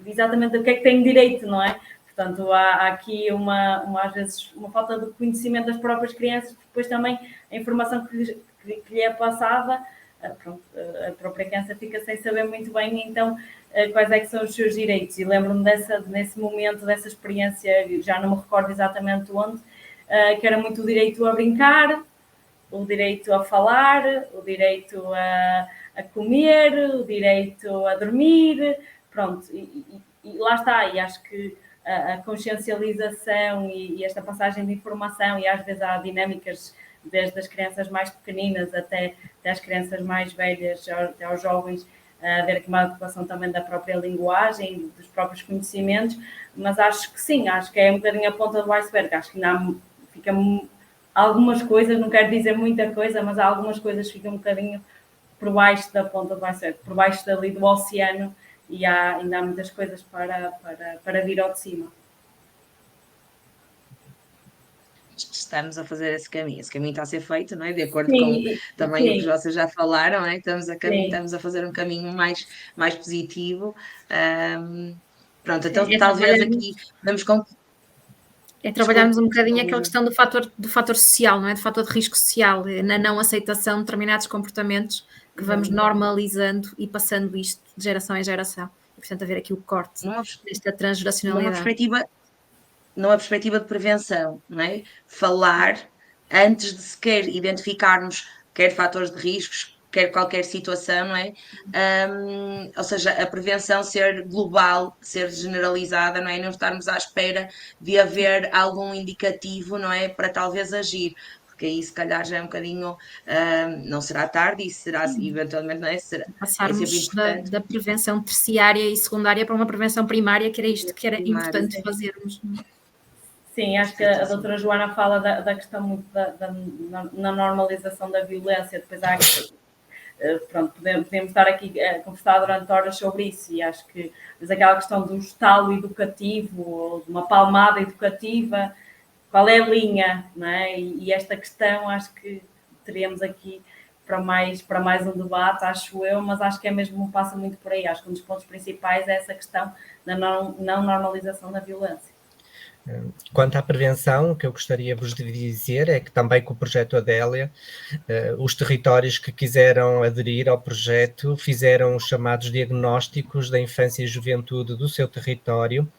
exatamente do que é que têm direito, não é? Portanto, há aqui às vezes uma falta de conhecimento das próprias crianças, depois também a informação que lhe é passada, a própria criança fica sem saber muito bem, então, quais é que são os seus direitos. E lembro-me nesse momento, dessa experiência, já não me recordo exatamente onde, que era muito o direito a brincar, o direito a falar, o direito a comer, o direito a dormir, pronto, e lá está, e acho que a consciencialização e esta passagem de informação, e às vezes há dinâmicas desde as crianças mais pequeninas até as crianças mais velhas, até aos jovens, haver aqui uma ocupação também da própria linguagem, dos próprios conhecimentos, mas acho que sim, acho que é um bocadinho a ponta do iceberg, acho que fica algumas coisas, não quero dizer muita coisa, mas algumas coisas ficam um bocadinho por baixo da ponta do iceberg, por baixo dali do oceano, e ainda há muitas coisas para vir ao de cima. Estamos a fazer esse caminho está a ser feito, não é? De acordo com também o que vocês já falaram, não é? Estamos a fazer um caminho mais positivo. Pronto, então talvez aqui vamos com. É trabalharmos um bocadinho aquela questão do fator social, não é? Do fator de risco social, na não aceitação de determinados comportamentos que vamos normalizando e passando isto de geração em geração. E, portanto, haver aqui o corte desta transgeracionalidade. Numa perspectiva de prevenção, não é? Falar antes de sequer identificarmos quer fatores de riscos, quer qualquer situação, não é? Ou seja, a prevenção ser global, ser generalizada, não é? Não estarmos à espera de haver algum indicativo, não é? Para talvez agir. Porque aí se calhar já é um bocadinho, não será tarde e será eventualmente, não é? Passarmos da prevenção terciária e secundária para uma prevenção primária, que era isto que era importante fazermos. Sim, acho que a doutora Joana fala da questão muito na normalização da violência. Depois há pronto, podemos estar aqui a conversar durante horas sobre isso, e acho que mas aquela questão do estalo educativo ou de uma palmada educativa, qual é a linha, não é? E esta questão acho que teríamos aqui para mais um debate, acho eu, mas acho que passa muito por aí. Acho que um dos pontos principais é essa questão da não normalização da violência. Quanto à prevenção, o que eu gostaria vos de dizer é que também com o projeto Adélia, os territórios que quiseram aderir ao projeto fizeram os chamados diagnósticos da infância e juventude do seu território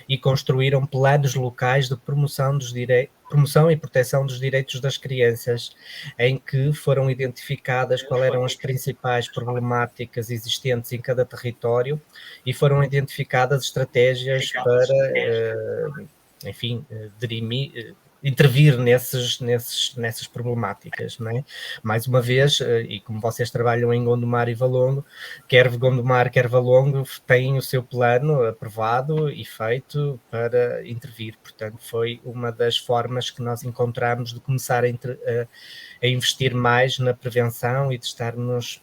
e construíram planos locais de promoção e proteção dos direitos das crianças, em que foram identificadas quais eram as principais problemáticas existentes em cada território e foram identificadas estratégias para intervir nessas problemáticas, não é? Mais uma vez, e como vocês trabalham em Gondomar e Valongo, quer Gondomar, quer Valongo têm o seu plano aprovado e feito para intervir. Portanto, foi uma das formas que nós encontramos de começar a investir mais na prevenção e de estarmos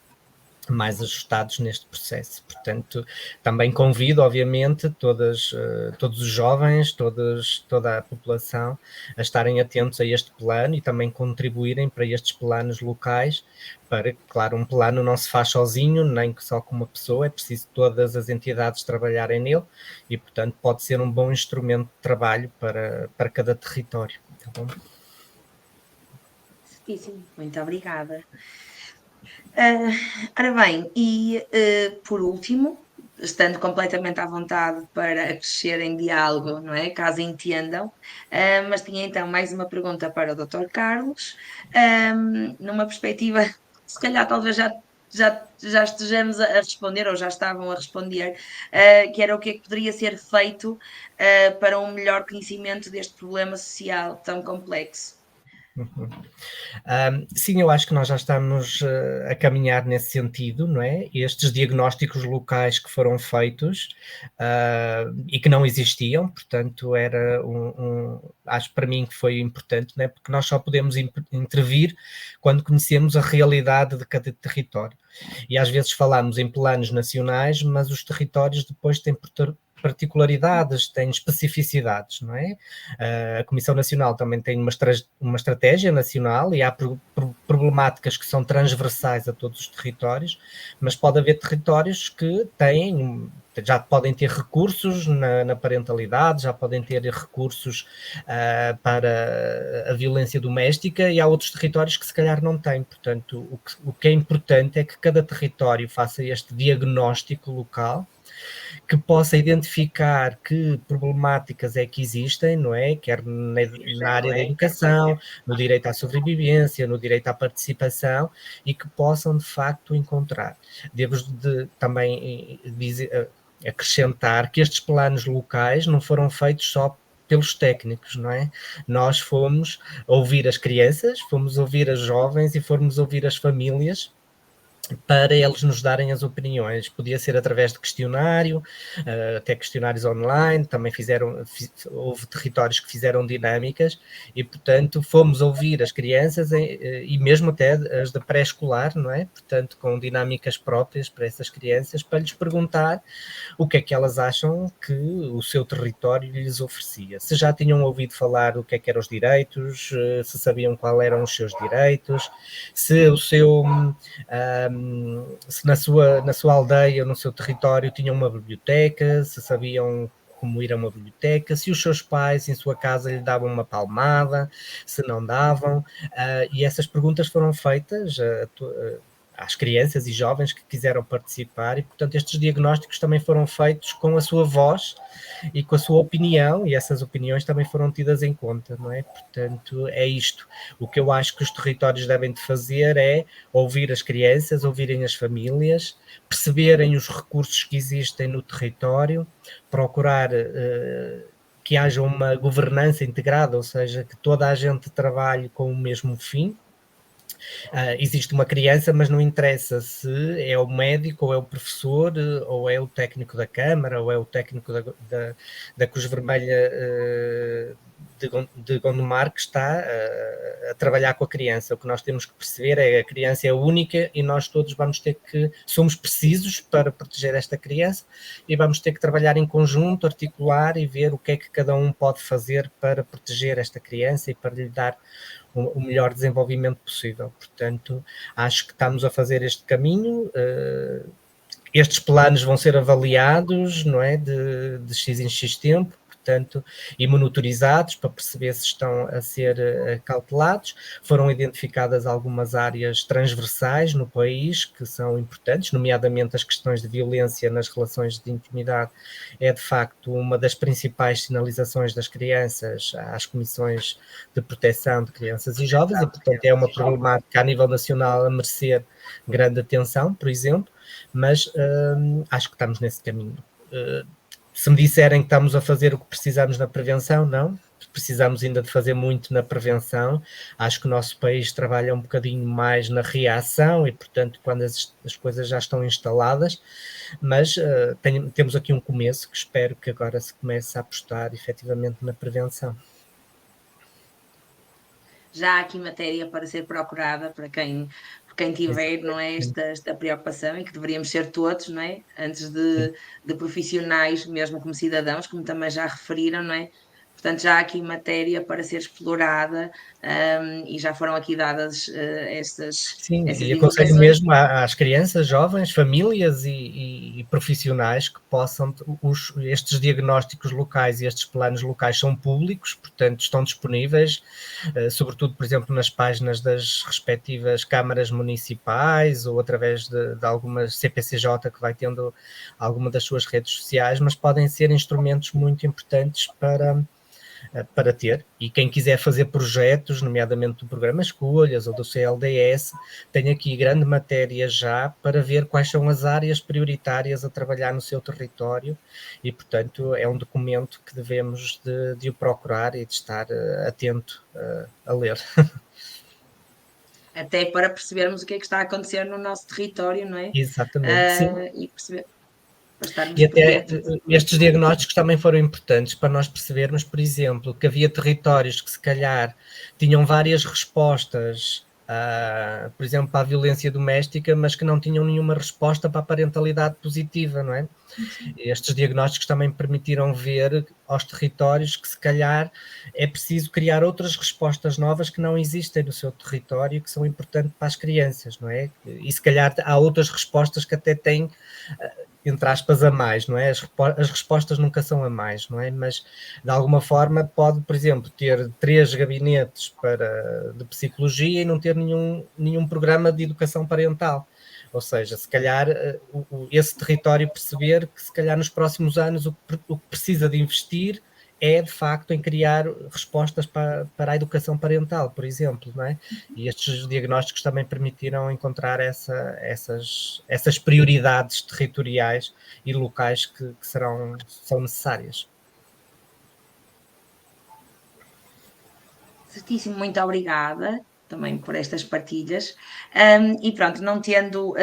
mais ajustados neste processo. Portanto, também convido, obviamente, todos os jovens, toda a população a estarem atentos a este plano e também contribuírem para estes planos locais, para, claro, um plano não se faz sozinho, nem só com uma pessoa, é preciso todas as entidades trabalharem nele e, portanto, pode ser um bom instrumento de trabalho para cada território. Tá bom? Certíssimo, muito obrigada. Ora bem, e por último, estando completamente à vontade para crescer em diálogo, não é? Caso entendam, mas tinha então mais uma pergunta para o Dr. Carlos, numa perspectiva, se calhar talvez já estejamos a responder, ou já estavam a responder, que era o que é que poderia ser feito para um melhor conhecimento deste problema social tão complexo. Sim, eu acho que nós já estamos a caminhar nesse sentido, não é? Estes diagnósticos locais que foram feitos e que não existiam, portanto, era acho para mim que foi importante, não é? Porque nós só podemos intervir quando conhecemos a realidade de cada território. E às vezes falamos em planos nacionais, mas os territórios depois têm particularidades, têm especificidades, não é? A Comissão Nacional também tem uma estratégia nacional e há problemáticas que são transversais a todos os territórios, mas pode haver territórios que já podem ter recursos na parentalidade, já podem ter recursos para a violência doméstica e há outros territórios que se calhar não têm. Portanto, o que é importante é que cada território faça este diagnóstico local, que possa identificar que problemáticas é que existem, não é? Quer na área da educação, no direito à sobrevivência, no direito à participação, e que possam, de facto, encontrar. Devo também acrescentar que estes planos locais não foram feitos só pelos técnicos, não é? Nós fomos ouvir as crianças, fomos ouvir as jovens e fomos ouvir as famílias, para eles nos darem as opiniões. Podia ser através de questionário, até questionários online, também houve territórios que fizeram dinâmicas e, portanto, fomos ouvir as crianças e mesmo até as da pré-escolar, não é? Portanto, com dinâmicas próprias para essas crianças, para lhes perguntar o que é que elas acham que o seu território lhes oferecia. Se já tinham ouvido falar do que é que eram os direitos, se sabiam quais eram os seus direitos, se o seu... se na sua aldeia ou no seu território tinham uma biblioteca, se sabiam como ir a uma biblioteca, se os seus pais em sua casa lhe davam uma palmada, se não davam, e essas perguntas foram feitas às crianças e jovens que quiseram participar e, portanto, estes diagnósticos também foram feitos com a sua voz e com a sua opinião, e essas opiniões também foram tidas em conta, não é? Portanto, é isto. O que eu acho que os territórios devem de fazer é ouvir as crianças, ouvirem as famílias, perceberem os recursos que existem no território, procurar que haja uma governança integrada, ou seja, que toda a gente trabalhe com o mesmo fim. Existe uma criança, mas não interessa se é o médico, ou é o professor, ou é o técnico da Câmara, ou é o técnico da Cruz Vermelha de Gondomar que está a trabalhar com a criança. O que nós temos que perceber é que a criança é única e nós todos somos precisos para proteger esta criança e vamos ter que trabalhar em conjunto, articular e ver o que é que cada um pode fazer para proteger esta criança e para lhe dar o melhor desenvolvimento possível. Portanto, acho que estamos a fazer este caminho. Estes planos vão ser avaliados, não é, de X em X tempo, portanto, e monitorizados para perceber se estão a ser cautelados. Foram identificadas algumas áreas transversais no país que são importantes, nomeadamente as questões de violência nas relações de intimidade é, de facto, uma das principais sinalizações das crianças às comissões de proteção de crianças e jovens e, portanto, é uma problemática a nível nacional a merecer grande atenção, por exemplo, mas acho que estamos nesse caminho. Se me disserem que estamos a fazer o que precisamos na prevenção, não. Precisamos ainda de fazer muito na prevenção. Acho que o nosso país trabalha um bocadinho mais na reação e, portanto, quando as coisas já estão instaladas, mas temos aqui um começo que espero que agora se comece a apostar efetivamente na prevenção. Já há aqui matéria para ser procurada por quem tiver, não é, esta preocupação e que deveríamos ser todos, não é, antes de profissionais, mesmo como cidadãos, como também já referiram, não é? Portanto, já há aqui matéria para ser explorada, e já foram aqui dadas essas e aconselho indicações. mesmo às crianças, jovens, famílias e profissionais que possam, estes diagnósticos locais e estes planos locais são públicos, portanto estão disponíveis, sobretudo, por exemplo, nas páginas das respectivas câmaras municipais ou através de algumas CPCJ que vai tendo alguma das suas redes sociais, mas podem ser instrumentos muito importantes para ter, e quem quiser fazer projetos, nomeadamente do programa Escolhas ou do CLDS, tem aqui grande matéria já para ver quais são as áreas prioritárias a trabalhar no seu território e, portanto, é um documento que devemos de o procurar e de estar atento a ler. Até para percebermos o que é que está a acontecer no nosso território, não é? Exatamente, sim. E perceber, para estarmos E até por dentro. estes diagnósticos também foram importantes para nós percebermos, por exemplo, que havia territórios que se calhar tinham várias respostas, por exemplo, para a violência doméstica, mas que não tinham nenhuma resposta para a parentalidade positiva, não é? Estes diagnósticos também permitiram ver aos territórios que se calhar é preciso criar outras respostas novas que não existem no seu território, que são importantes para as crianças, não é? E se calhar há outras respostas que até têm, entre aspas, a mais, não é? As respostas nunca são a mais, não é? Mas, de alguma forma, pode, por exemplo, ter 3 gabinetes de psicologia e não ter nenhum programa de educação parental. Ou seja, se calhar esse território perceber que se calhar nos próximos anos o que precisa de investir é de facto em criar respostas para a educação parental, por exemplo, não é? E estes diagnósticos também permitiram encontrar essas prioridades territoriais e locais que são necessárias. Certíssimo, muito obrigada. também por estas partilhas. E pronto, não tendo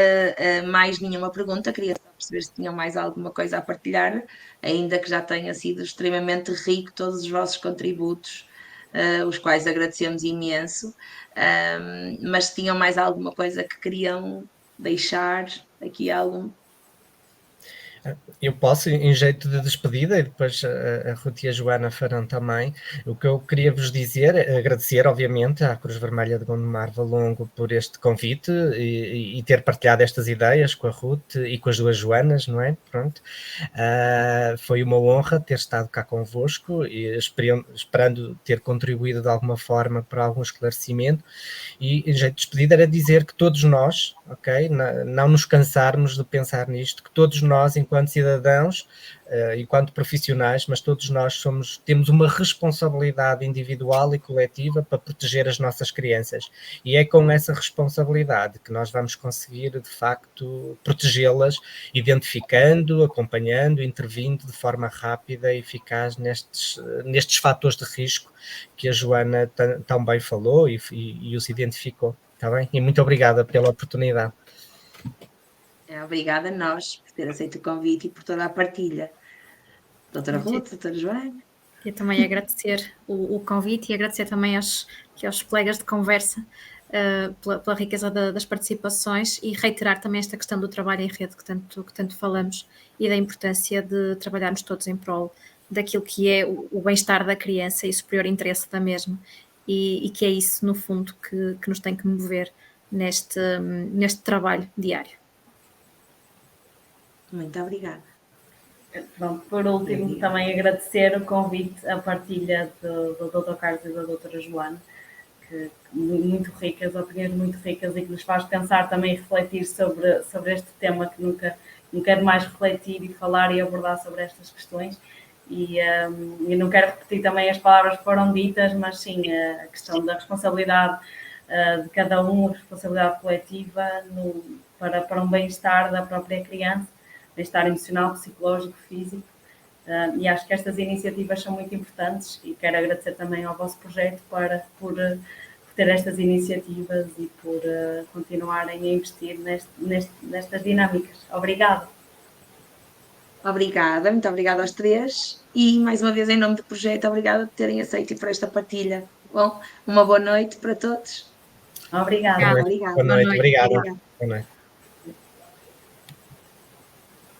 mais nenhuma pergunta, queria só perceber se tinham mais alguma coisa a partilhar, ainda que já tenha sido extremamente rico todos os vossos contributos, os quais agradecemos imenso. Mas se tinham mais alguma coisa que queriam deixar aqui algum. Eu posso, em jeito de despedida, e depois a Ruth e a Joana farão também. O que eu queria vos dizer, agradecer, obviamente, à Cruz Vermelha de Gondomar Valongo por este convite e ter partilhado estas ideias com a Ruth e com as duas Joanas, não é? Pronto. Foi uma honra ter estado cá convosco e esperando ter contribuído de alguma forma para algum esclarecimento. E, em jeito de despedida, era dizer que todos nós, ok, não nos cansarmos de pensar nisto, que todos nós, enquanto cidadãos, enquanto profissionais, mas todos nós temos uma responsabilidade individual e coletiva para proteger as nossas crianças. E é com essa responsabilidade que nós vamos conseguir, de facto, protegê-las, identificando, acompanhando, intervindo de forma rápida e eficaz nestes fatores de risco que a Joana tão bem falou e os identificou. Está bem? E muito obrigada pela oportunidade. Obrigada a nós por ter aceito o convite e por toda a partilha. Doutora Ruth, doutora Joana. E também agradecer o convite e agradecer também aos colegas de conversa pela riqueza das participações e reiterar também esta questão do trabalho em rede que tanto falamos e da importância de trabalharmos todos em prol daquilo que é o bem-estar da criança e o superior interesse da mesma e que é isso, no fundo, que nos tem que mover neste trabalho diário. Muito obrigada. Pronto, por último, também agradecer o convite, a partilha do Dr. Carlos e da doutora Joana, que muito ricas, opiniões muito ricas e que nos faz pensar também e refletir sobre este tema que nunca quero mais refletir e falar e abordar sobre estas questões. E não quero repetir também as palavras que foram ditas, mas sim a questão da responsabilidade de cada um, a responsabilidade coletiva para um bem-estar da própria criança, bem-estar emocional, psicológico, físico, e acho que estas iniciativas são muito importantes e quero agradecer também ao vosso projeto por ter estas iniciativas e por continuarem a investir nestas dinâmicas. Obrigada. Obrigada, muito obrigada aos três e mais uma vez em nome do projeto, obrigada por terem aceito e por esta partilha. Bom, uma boa noite para todos. Obrigada. Boa noite, obrigada. Boa noite.